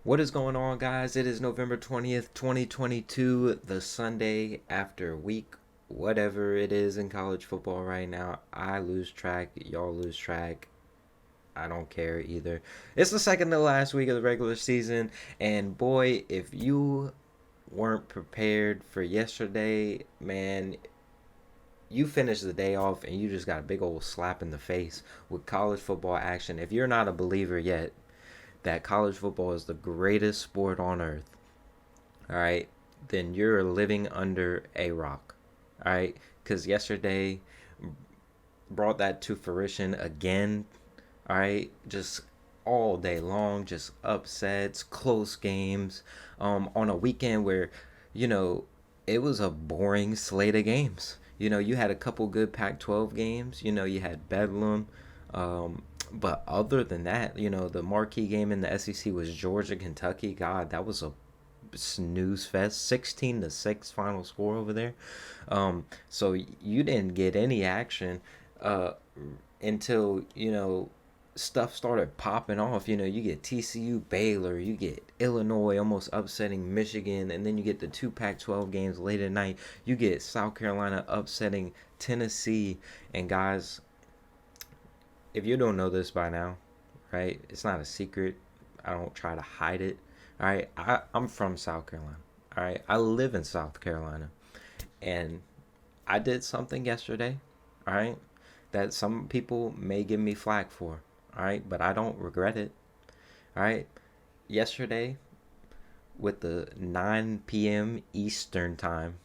What is going on, guys? It is November 20th, 2022, the Sunday after week, whatever it is in college football right now. I lose track, y'all lose track. I don't care either. It's the second to last week of the regular season, and boy, if you weren't prepared for yesterday, man, you finished the day off and you just got a big old slap in the face with college football action. If you're not a believer yet, that college football is the greatest sport on earth, all right, then you're living under a rock, all right? Because yesterday brought that to fruition again, all right? Just all day long, just upsets, close games, on a weekend where, you know, it was a boring slate of games. You had a couple good Pac-12 games. You had Bedlam. But other than that, the marquee game in the SEC was Georgia Kentucky. God, that was a snooze fest. 16-6 final score over there. So you didn't get any action uh, until stuff started popping off. You get TCU, Baylor, you get Illinois almost upsetting Michigan, and then you get the two Pac-12 games late at night. You get South Carolina upsetting Tennessee, and guys, if you don't know this by now, right? It's not a secret. I don't try to hide it. All right, I'm from South Carolina. All right, I live in South Carolina, and I did something yesterday. All right, that some people may give me flack for. All right, but I don't regret it. All right, yesterday with the 9 p.m. Eastern time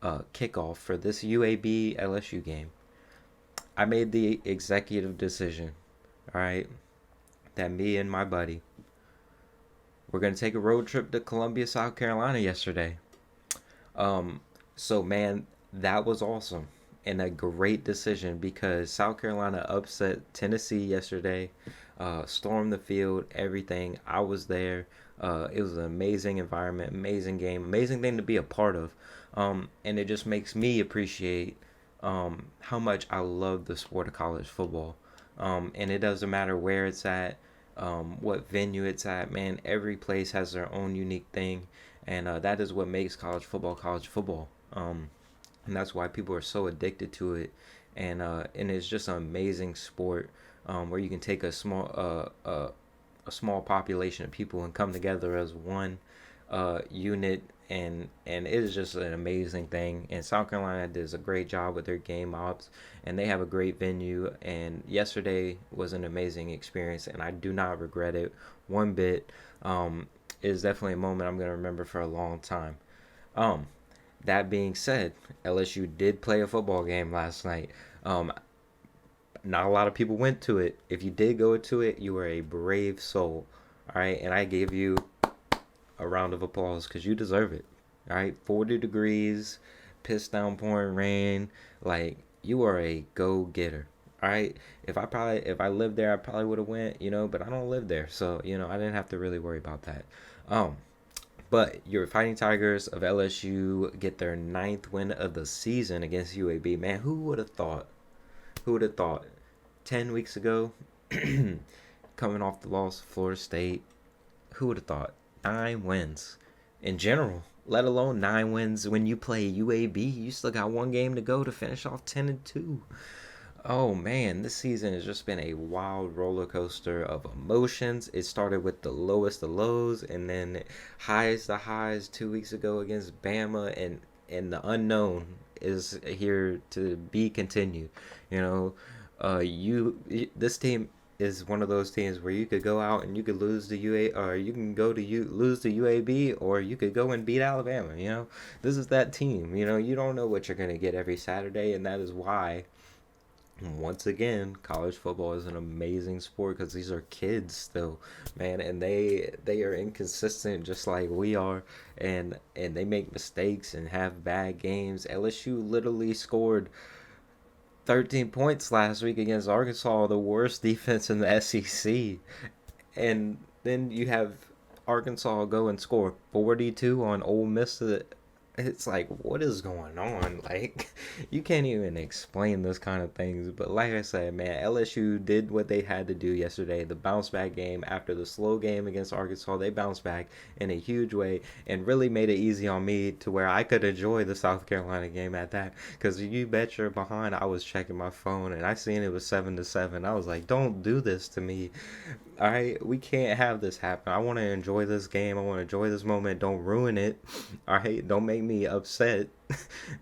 kickoff for this UAB LSU game, I made the executive decision, all right, that me and my buddy we're gonna take a road trip to Columbia, South Carolina yesterday. Um, so man, that was awesome and a great decision because South Carolina upset Tennessee yesterday, stormed the field, everything. I was there. It was an amazing environment, amazing game, amazing thing to be a part of, and it just makes me appreciate how much I love the sport of college football. And it doesn't matter where it's at, what venue it's at, man. Every place has their own unique thing, and that is what makes college football. And that's why people are so addicted to it, and it's just an amazing sport where you can take a small population of people and come together as one unit, and it is just an amazing thing. And South Carolina does a great job with their game ops, and they have a great venue. And yesterday was an amazing experience, and I do not regret it one bit. It is definitely a moment I'm gonna remember for a long time. Um, that being said, LSU did play a football game last night. Um, Not a lot of people went to it. If you did go to it, you were a brave soul. All right, and I gave you a round of applause because you deserve it. All right, 40 degrees, piss down pouring rain. Like, you are a go getter. All right, if I lived there, I probably would have went. But I don't live there, so I didn't have to really worry about that. Um, but your Fighting Tigers of LSU get their ninth win of the season against UAB. Man, who would have thought? Who would have thought? 10 weeks ago, coming off the loss of Florida State, who would have thought? 9 wins in general, let alone 9 wins when you play UAB. You still got one game to go to finish off 10-2. Oh man, this season has just been a wild roller coaster of emotions. It started with the lowest of lows, and then highs to highs 2 weeks ago against Bama, and the unknown is here to be continued. You know, this team is one of those teams where you could go out and you could lose to UA, or you can go to lose to UAB, or you could go and beat Alabama. This is that team. You don't know what you're gonna get every Saturday, and that is why, once again, college football is an amazing sport because these are kids still, man, and they are inconsistent just like we are, and they make mistakes and have bad games. LSU literally scored 13 points last week against Arkansas, the worst defense in the SEC. And then you have Arkansas go and score 42 on Ole Miss It's like, what is going on? Like, you can't even explain this kind of things. But like I said, man, LSU did what they had to do yesterday. The bounce back game after the slow game against Arkansas, they bounced back in a huge way and really made it easy on me to where I could enjoy the South Carolina game at that. Because you bet you're behind. I was checking my phone and I seen it was 7-7. I was like, don't do this to me. All right, we can't have this happen. I want to enjoy this game. I want to enjoy this moment. Don't ruin it. All right, don't make me upset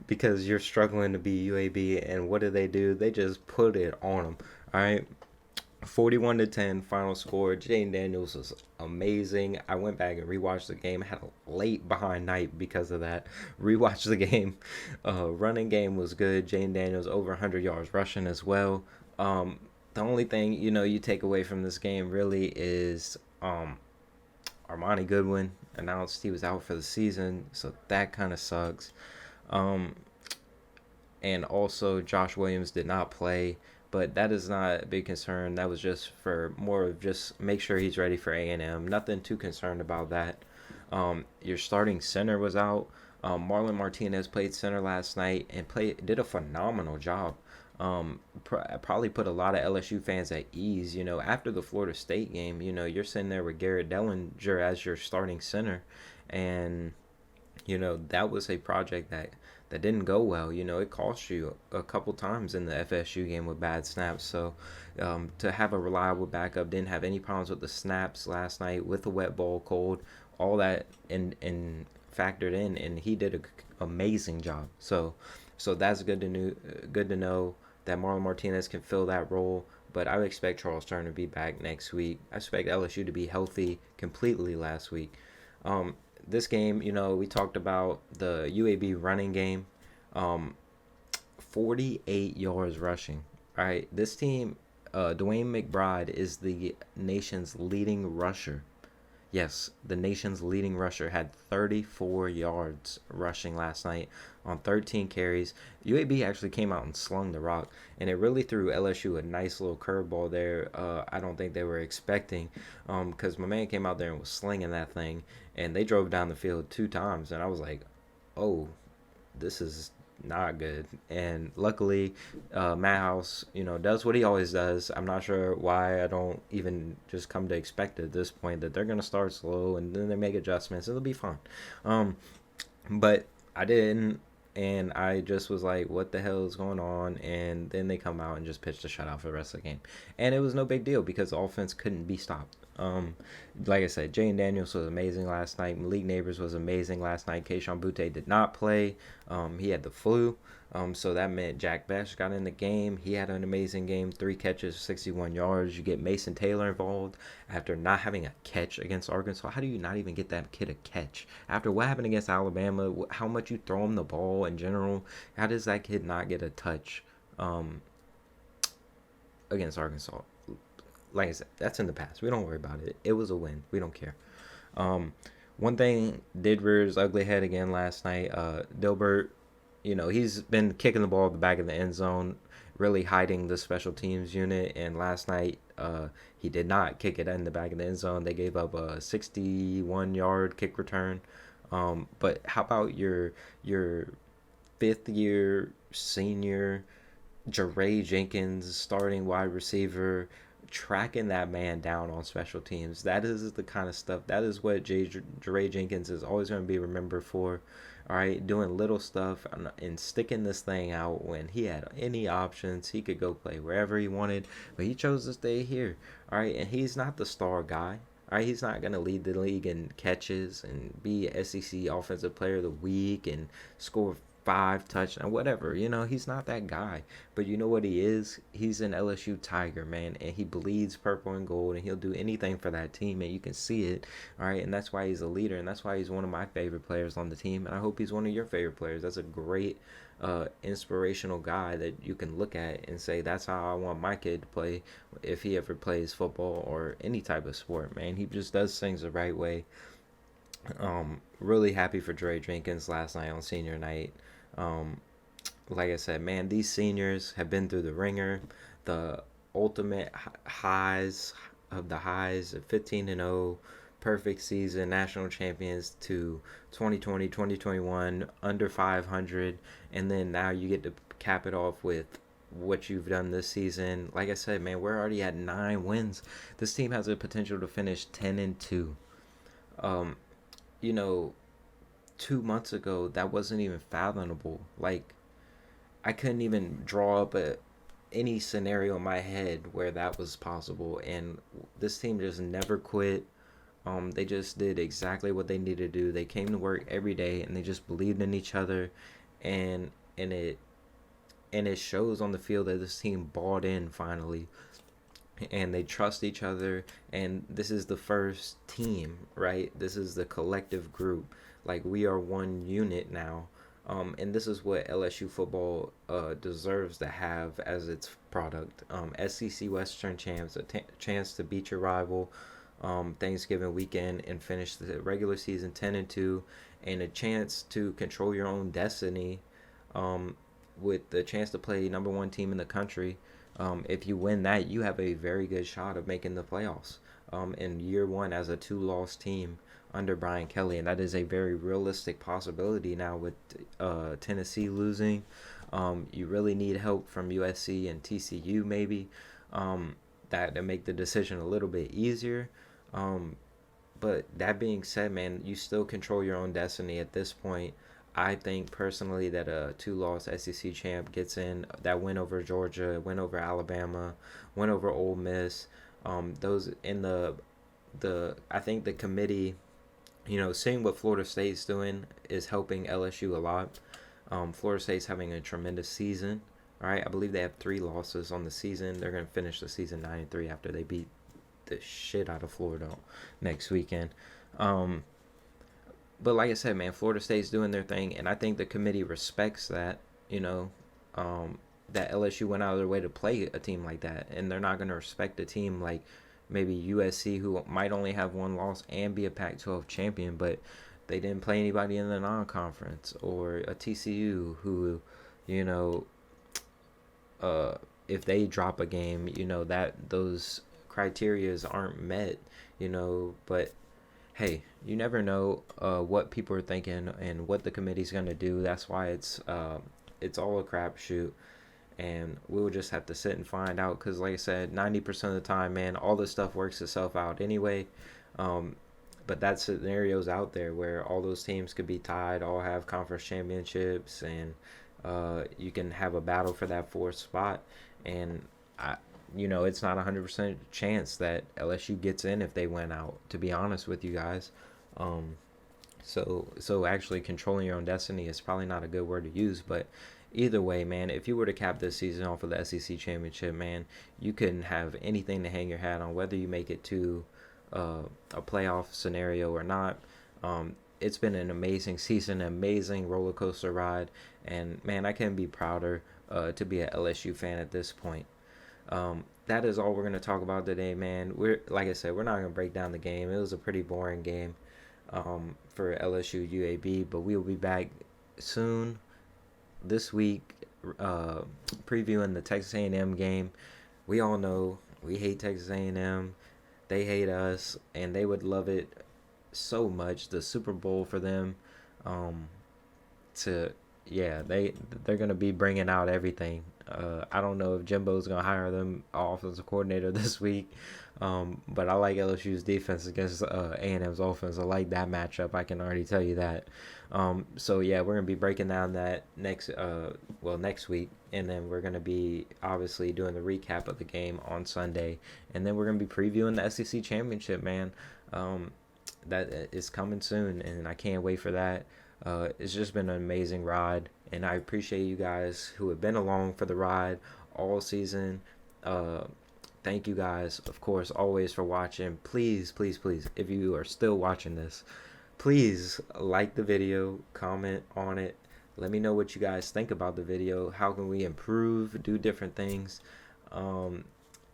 because you're struggling to be UAB. And what did they do? They just put it on them. All right, 41-10 final score. Jane Daniels was amazing. I went back and rewatched the game. I had a late behind night because of that. Rewatched the game. Running game was good. Jane Daniels over 100 yards rushing as well. The only thing you take away from this game really is Armani Goodwin announced he was out for the season, so that kind of sucks. Um, and also Josh Williams did not play, but that is not a big concern. That was just for more of just make sure he's ready for A&M. Nothing too concerned about that. Your starting center was out. Marlon Martinez played center last night and did a phenomenal job. Probably put a lot of LSU fans at ease. After the Florida State game, you're sitting there with Garrett Dellinger as your starting center, and that was a project that didn't go well. It cost you a couple times in the FSU game with bad snaps. So to have a reliable backup, didn't have any problems with the snaps last night with the wet ball cold, all that and factored in, and he did an amazing job. So that's good to know that Marlon Martinez can fill that role. But I would expect Charles Turner to be back next week. I expect LSU to be healthy completely last week. This game, we talked about the UAB running game. 48 yards rushing. All right, this team, Dwayne McBride is the nation's leading rusher. Yes, the nation's leading rusher had 34 yards rushing last night on 13 carries. UAB actually came out and slung the rock, and it really threw LSU a nice little curveball there. I don't think they were expecting, because my man came out there and was slinging that thing, and they drove down the field 2 times, and I was like, oh, this is not good. And luckily, Matt House, does what he always does. I'm not sure why I don't even just come to expect at this point that they're gonna start slow and then they make adjustments. It'll be fine. But I didn't, and I just was like, what the hell is going on? And then they come out and just pitched a shutout for the rest of the game, and it was no big deal because the offense couldn't be stopped. Like I said, Jane Daniels was amazing last night. Malik Neighbors was amazing last night. Keishon Butte did not play. He had the flu. So that meant Jack Bech got in the game. He had an amazing game. 3 catches, 61 yards. You get Mason Taylor involved after not having a catch against Arkansas. How do you not even get that kid a catch? After what happened against Alabama, how much you throw him the ball in general, how does that kid not get a touch against Arkansas? Like I said, that's in the past. We don't worry about it. It was a win. We don't care. One thing did rear his ugly head again last night. Dilbert, he's been kicking the ball at the back of the end zone, really hiding the special teams unit. And last night, he did not kick it in the back of the end zone. They gave up a 61-yard kick return. But how about your 5th-year senior, Jeray Jenkins, starting wide receiver, tracking that man down on special teams? That is the kind of stuff. That is what Jeray Jenkins is always going to be remembered for. All right, doing little stuff and sticking this thing out when he had any options. He could go play wherever he wanted, but he chose to stay here. All right, and he's not the star guy. All right, he's not going to lead the league in catches and be SEC Offensive Player of the Week and score 5 touchdowns, whatever. He's not that guy. But you know what he is? He's an LSU Tiger, man, and he bleeds purple and gold, and he'll do anything for that team, and you can see it. All right, and that's why he's a leader, and that's why he's one of my favorite players on the team, and I hope he's one of your favorite players. That's a great inspirational guy that you can look at and say, that's how I want my kid to play if he ever plays football or any type of sport, man. He just does things the right way. Really happy for Dre Jenkins last night on senior night. Like I said, man, these seniors have been through the ringer, the ultimate highs of the highs, 15-0, perfect season, national champions, to 2020, 2021, under 500, and then now you get to cap it off with what you've done this season. Like I said, man, we're already at 9 wins. This team has the potential to finish 10-2. Um, you know, 2 months ago, that wasn't even fathomable. Like, I couldn't even draw up any scenario in my head where that was possible. And this team just never quit. They just did exactly what they needed to do. They came to work every day and they just believed in each other, and it shows on the field that this team bought in finally, and they trust each other. And this is the first team, right? This is the collective group. Like, we are one unit now. And this is what LSU football deserves to have as its product. SEC Western champs, chance to beat your rival Thanksgiving weekend and finish the regular season 10-2, and a chance to control your own destiny, with the chance to play number one team in the country. If you win that, you have a very good shot of making the playoffs in year one as a two-loss team under Brian Kelly, and that is a very realistic possibility now with Tennessee losing. You really need help from USC and TCU maybe, that to make the decision a little bit easier. But that being said, man, you still control your own destiny at this point. I think personally that a two-loss SEC champ gets in. That win over Georgia, win over Alabama, win over Ole Miss. Those in the I think the committee, seeing what Florida State's doing is helping LSU a lot. Florida State's having a tremendous season. All right, I believe they have 3 losses on the season. They're going to finish the season 9-3 after they beat the shit out of Florida next weekend. But like I said, man, Florida State's doing their thing, and I think the committee respects that. That LSU went out of their way to play a team like that, and they're not going to respect a team like maybe USC, who might only have 1 loss and be a Pac-12 champion, but they didn't play anybody in the non-conference, or a TCU who, if they drop a game, that those criterias aren't met, but hey, you never know what people are thinking and what the committee's going to do. That's why it's all a crapshoot. And we'll just have to sit and find out, because like I said, 90% of the time, man, all this stuff works itself out anyway. But that scenario's out there where all those teams could be tied, all have conference championships, and you can have a battle for that 4th spot. And it's not 100% chance that LSU gets in if they win out, to be honest with you guys. So actually controlling your own destiny is probably not a good word to use, but either way, man, if you were to cap this season off with the SEC championship, man, you couldn't have anything to hang your hat on, whether you make it to a playoff scenario or not. It's been an amazing season, an amazing roller coaster ride, and man, I couldn't be prouder to be an LSU fan at this point. That is all we're going to talk about today, man. Like I said, we're not going to break down the game. It was a pretty boring game for LSU UAB, but we'll be back soon this week previewing the Texas A&M game. We all know we hate Texas A&M. They hate us, and they would love it so much, the Super Bowl for them. They're going to be bringing out everything. I don't know if Jimbo's going to hire them offensive coordinator this week, but I like LSU's defense against A&M's offense. I like that matchup. I can already tell you that. So yeah, we're going to be breaking down that next week, and then we're going to be obviously doing the recap of the game on Sunday, and then we're going to be previewing the SEC championship, man. That is coming soon, and I can't wait for that. It's just been an amazing ride, and I appreciate you guys who have been along for the ride all season. Thank you guys, of course, always for watching. Please, please, please, if you are still watching this, please like the video, comment on it. Let me know what you guys think about the video. How can we improve, do different things?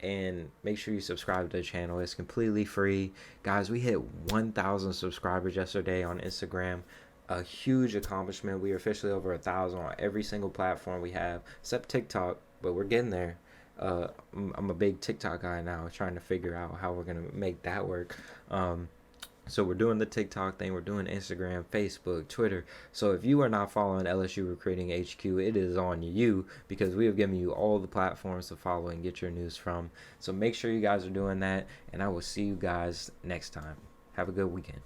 And make sure you subscribe to the channel. It's completely free. Guys, we hit 1,000 subscribers yesterday on Instagram. A huge accomplishment. We are officially over 1,000 on every single platform we have, except TikTok, but we're getting there. I'm a big TikTok guy now, trying to figure out how we're going to make that work. So we're doing the TikTok thing, we're doing Instagram, Facebook, Twitter. So if you are not following LSU Recruiting HQ, it is on you, because we have given you all the platforms to follow and get your news from. So make sure you guys are doing that, and I will see you guys next time. Have a good weekend.